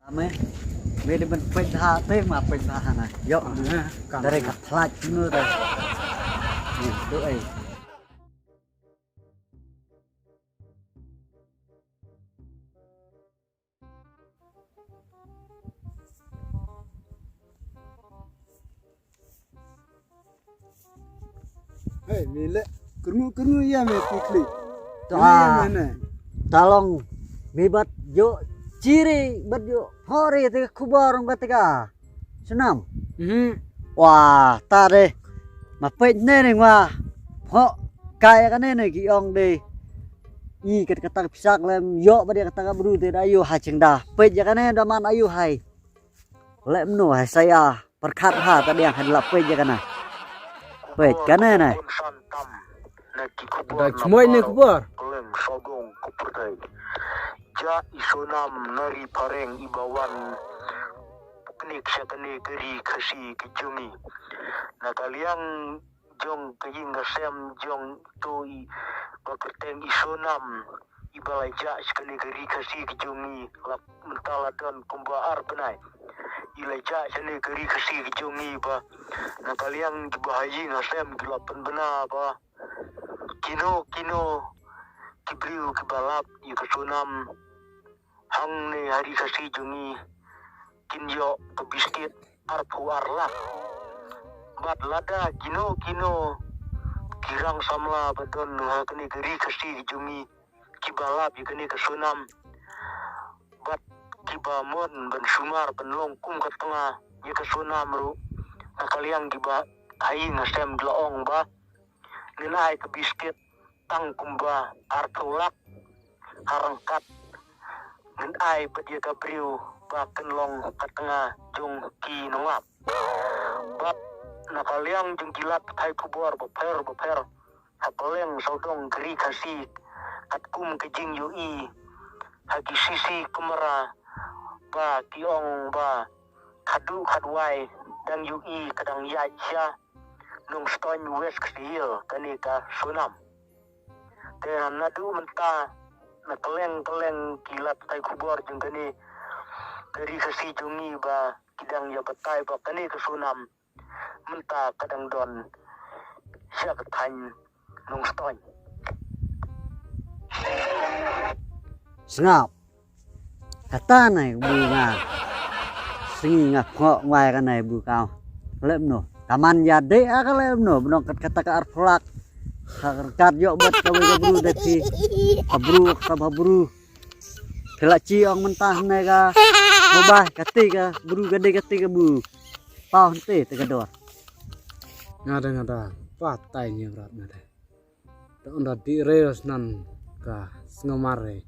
Ame, beda ben pecah teh mah pecah na. Yo, dari katlak nu teh. Itu ai. Hei, mile, kermu ya me tikli. Ah, talong bibat yo ciri bat yo hori teh kubarong batika. Senam. Wah, ta deh. Mà pech nè này mà họ cài cái này ki ong đi i kata pisak lem yo ba dia kata bru te ayu ha cengda pech ya kan da man ayu hai lem no hai saya perkhat ha ta dia hadla pech ya kana pech kan này Ada cumoi ne kubar. Lem sogong kupurtai. Ja isonam nari pareng ibawan kenik syakani keri kasi kejungi. Na kaliang jong kaying gasem jong toi bakerteng isonam ibalai ja syakani keri kasi kejungi lap mentala dan kumbaar benai. Ilai ja syakani keri kasi kejungi ba. Na kaliang dibahayi gasem gilapan bena ba. Kino kibriu kibalap yukasunam hang ne hari kasi jungi kinyo kebiskit arpu arlak bat lada kino kirang samla badon kini geri kasi jungi kibalap yukani kasunam bat kibamon ban sumar ban longkum ke tengah yukasunam ru nakaliang kiba hai ngasem glaong ba nilai ke biskuit tang kumba artulak harangkat nilai bedia kabriu baken long katengah jong ki nongap bab nakaliang jong kilat hai kubor beper hakaleng saudong geri kasih katkum kejing yoi hagi sisi kemera ba kiong ba kadwai dan yoi kadang yaja nung stoin wes kecil kanika sunam dan nadu mentah na keleng kilat kai kubor jeng kani dari kasi jungi ba kidang ya betai ba kani ke sunam mentah kadang don siap tan nung stoin ngap kata này bunga singi ngap kok ngoài cái này bu cao lem no kaman ya de akalem no benong kata ka arflak harkat yo bat ka bru dati kabru kelak ciong mentah ne ka bobah kati ka bru gede kati ka bu pau te te kador Ngada patai nya berat ngada. Tak onda di reos nan ka ngomare.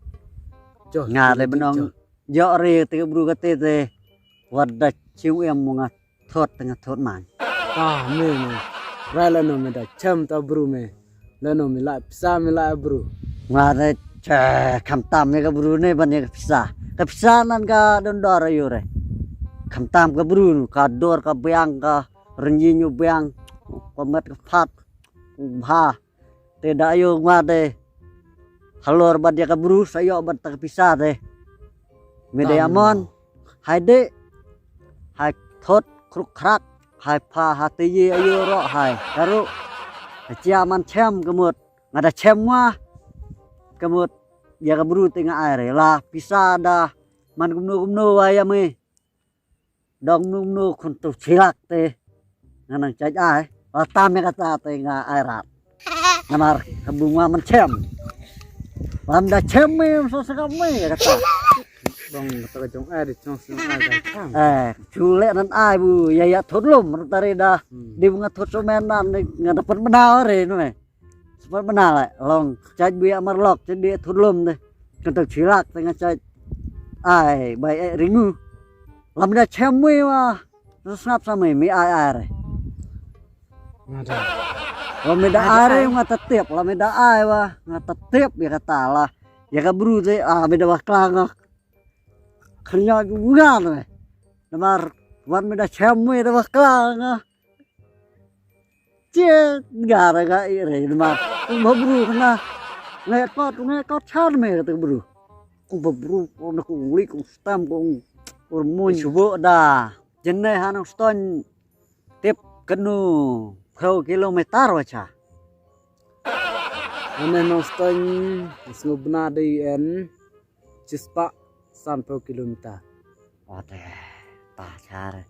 Joh ngade benong yo re te bru kati te wadda ciu em munga thot tengah thot man me. Rala no me da cham ta bru me. Leno me la psa me la bru. ngade cha kam tam me ka bru ne ban ka pisa nan ka don dor ayo re kam tam ka bru ka dor ka beang ka renjinyu beang pamet ka phat bha te da ayo ngade halor ban dia ka bru sayo ban ta pisa te me de amon hai de hai thot kruk krak hai pha hati ye ayo ro hai karu chia man chem kemut ngada chem wa kemut ya kabru tengah air lah bisa dah man gumno waya me dong numnu kuntu cilak te nganang cai ai tam ya kata tengah airat ngamar kebunga man chem lam da chem me so sekame kata Bang kata jong ai di chong sing ai da kang. chule nan ai bu ya thot lum tare dah di bunga thot somenan ngada pen menal re no me sepat menal lại long cai bia mar lok cai bia thot lum de kuntu cilak tengah cai ai bai ringu lam da chem me wa snap sama mi ai re Ngada. lam da ai ngata tiep lam da ai wa ngata tiep ya kata lah ya kabru te beda wa klang kerja bulan we namar wan me da chem me da wa klang cie gara ga ire namar bru kana ngai kot chan me ta bru bru ko na ko uli ko stam ko urmun subuh dah jenai hanong ston tip kenu kau kilometer wacha ane noston snubna di en cispa 30 kilometer. oh teh ta cara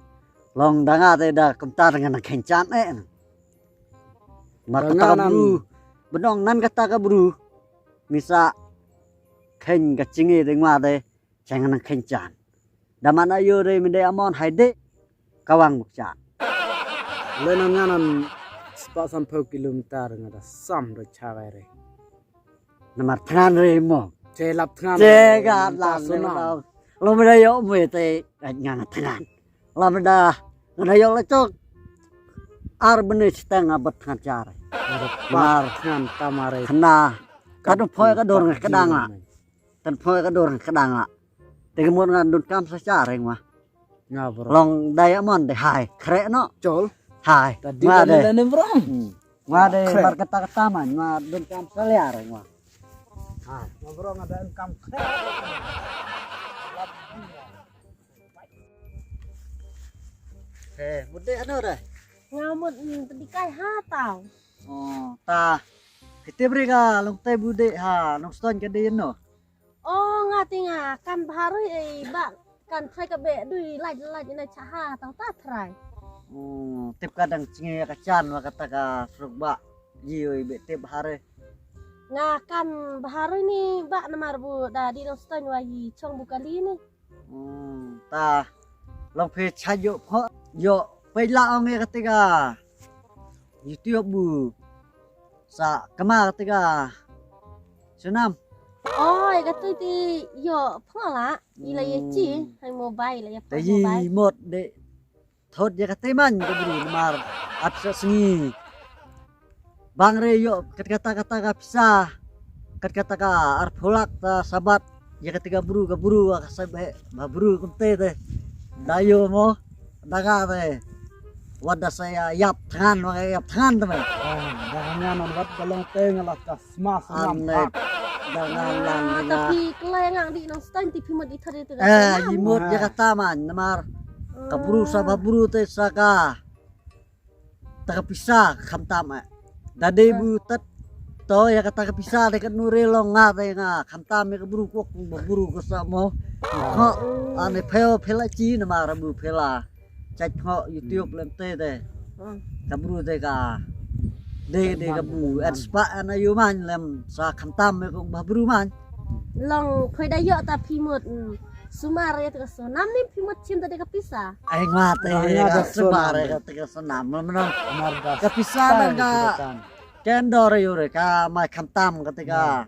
long danga teh dah kentar dengan kencan maka Danganan. kata buru benong nan kata ka buru misa ken kacingi dengwa teh jangan kencan daman ayo deh mende amon haide kawang bukca Lenan nganan cispa 30 kilometer ngada sam do cawere. namar tangan remo Celap tangan. Jega lang sunam. lo meda yo me te ngan tangan lo meda ngada yo lecok ar bene setengah bet tangan cara mar Tangan tamare. kena kadu poy ka dor kedang la kan poy ka dor kedang la te kemon ngan dun kam sa cara mah Ngabro. long diamond de hai kre no Col. hai Tadi ma de kan bro. ma de Kre. bar kata kata man ma dun kam sa liar mah Ngabro ngada engkam. mude ano deh ngamut pedikai ha tau. oh ta kita beri ka long te bude ha long ston ka din no Oh ngati nga kan baru ba kan trai ka be dui laj na chaha tau ta trai. oh tip kadang cinge ka chan wa kata ka surba yioi be tip hare Nga kan baru ni ba namar bu da di noston wayi chong bukali ni. ta long phe chayo pho yo pe la ong ye ketika youtube bu sa kama ketika sunam Oh ka tu ti yo phla ila ye chi hai mobile la ya tại vì mobile. một để thốt ya kata man ko buru mar apsa sengi bang re yo kata ka pisa kata ka arpolak ta sabat ya ketika buru ka sabe ba buru kumte te dayo mo daga te wada saya yap tangan te me Dahanya non wat galong teng la ka sma sunam. ane dangan lang na Tapi keleng ang di noston ti pimot di thare tu. yimut ya kata man namar kaburu sa baburu te saka takapisa kamtama dade bu tat to ya kata kapisa de kan nure lo nga te nga kamtama kaburu ko baburu ko sa mo ho ane pheo phela chi namar bu phela chach ho youtube lem te de kaburu te ka de kabu adspa ana yuman lem sa kamtama ko baburu man Long phoi da yo ta pimot sumar ya tu so nam ni pimot cinta de kapisa. ai nga te ka sebare ka te ka sanam menon kapisa dan ka kendor yure ka mai kamtam ketika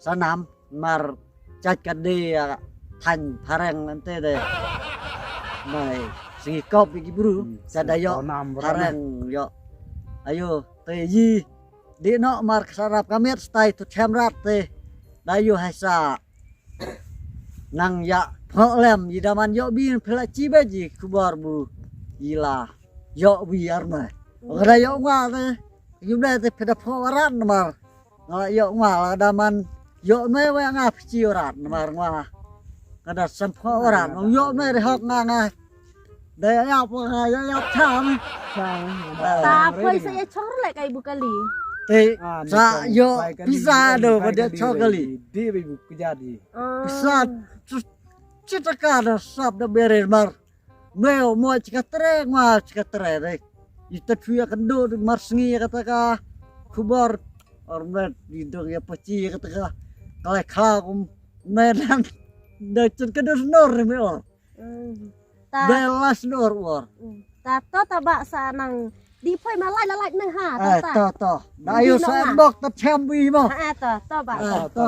sanam mar chat kade thành pareng nanti deh mai segi kop iki buru sadayo pareng yo ayo te yi di no mar sarap kamet stai tu chamrat te dayo haisa nang ya problem yidaman yo bin pelaci baji kubar bu gila yo biar mah ora yo ngwa te yunda te peda phawaran mar ngala yo ngwa daman yo me wa nga pchi oran mar ngwa kada sampho oran yo me re hok nga nga de ya po nga yo ya cham Ta phoi sa ya chong lại kai bukali. te sa yo bisa do pada chokali di ibu kejadi bisa cita kada sab da berer mar meo mo cikatre ngwa cikatre de ita tuya kendo mar sngi kata ka kubar ormet di dong ya peci kata ka kala kha medan da cun kedos nor me or Ta belas nor or ta to ta ba sa nang di phoi ma lai la lai nang ha ta ta. to dayo sa bok ta chambi mo Ha to ba. to